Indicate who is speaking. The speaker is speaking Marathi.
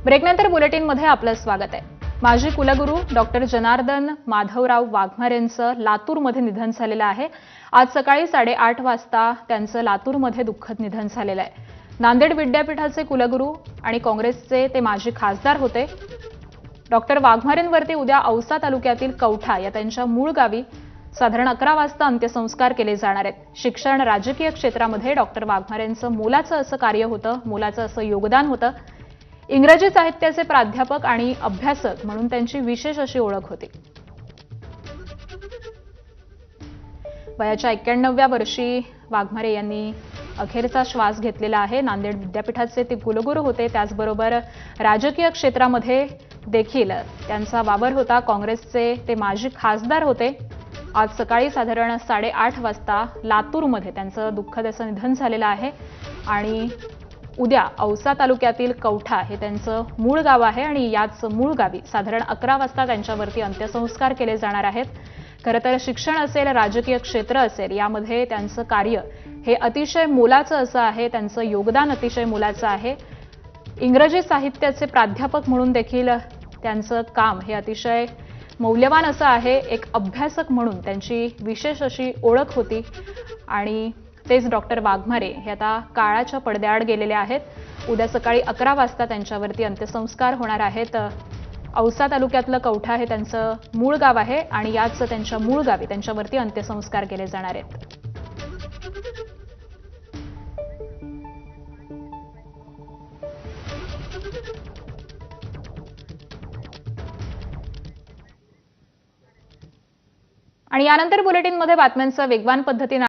Speaker 1: ब्रेकनंतर बुलेटिनमध्ये आपलं स्वागत आहे। माजी कुलगुरू डॉक्टर जनार्दन माधवराव वाघमारे यांचं लातूरमध्ये निधन झालेलं आहे। आज सकाळी 8:30 वाजता त्यांचं लातूरमध्ये दुःखद निधन झालेलं आहे। नांदेड विद्यापीठाचे कुलगुरू आणि काँग्रेसचे ते माजी खासदार होते। डॉक्टर वाघमारेंवरती उद्या औसा तालुक्यातील कवठा या त्यांच्या मूळ गावी साधारण 11 वाजता अंत्यसंस्कार केले जाणार आहेत। शिक्षण राजकीय क्षेत्रामध्ये डॉक्टर वाघमारेंचं मोलाचं असं कार्य होतं, मोलाचं असं योगदान होतं। इंग्रजी साहित्याचे प्राध्यापक आणि अभ्यासक म्हणून त्यांची विशेष अशी ओळख होती। वयाच्या 91व्या वर्षी वाघमारे यांनी अखेरचा श्वास घेतलेला आहे। नांदेड विद्यापीठाचे ते कुलगुरू होते, त्याचबरोबर राजकीय क्षेत्रामध्ये देखील त्यांचा वावर होता। काँग्रेसचे ते माजी खासदार होते। आज सकाळी साधारण 8:30 वाजता लातूरमध्ये त्यांचं दुःखद असं निधन झालेलं आहे आणि उद्या औसा तालुक्यातील कवठा हे त्यांचं मूळ गाव आहे आणि याच मूळ गावी साधारण 11 वाजता त्यांच्यावरती अंत्यसंस्कार केले जाणार आहेत। खरं तर शिक्षण असेल, राजकीय क्षेत्र असेल, यामध्ये त्यांचं कार्य हे अतिशय मोलाचं असं आहे, त्यांचं योगदान अतिशय मोलाचं आहे। इंग्रजी साहित्याचे प्राध्यापक म्हणून देखील त्यांचं काम हे अतिशय मौल्यवान असं आहे। एक अभ्यासक म्हणून त्यांची विशेष अशी ओळख होती आणि तेच डॉक्टर वाघमारे हे आता काळाच्या पडद्याआड गेलेले आहेत। उद्या सकाळी 11 वाजता त्यांच्यावरती अंत्यसंस्कार होणार आहेत। औसा तालुक्यातलं कवठा हे त्यांचं मूळ गाव आहे आणि याच त्यांच्या मूळ गावी त्यांच्यावरती अंत्यसंस्कार केले जाणार आहेत। आणि यानंतर बुलेटिनमध्ये बातम्यांचा वेगवान पद्धतीने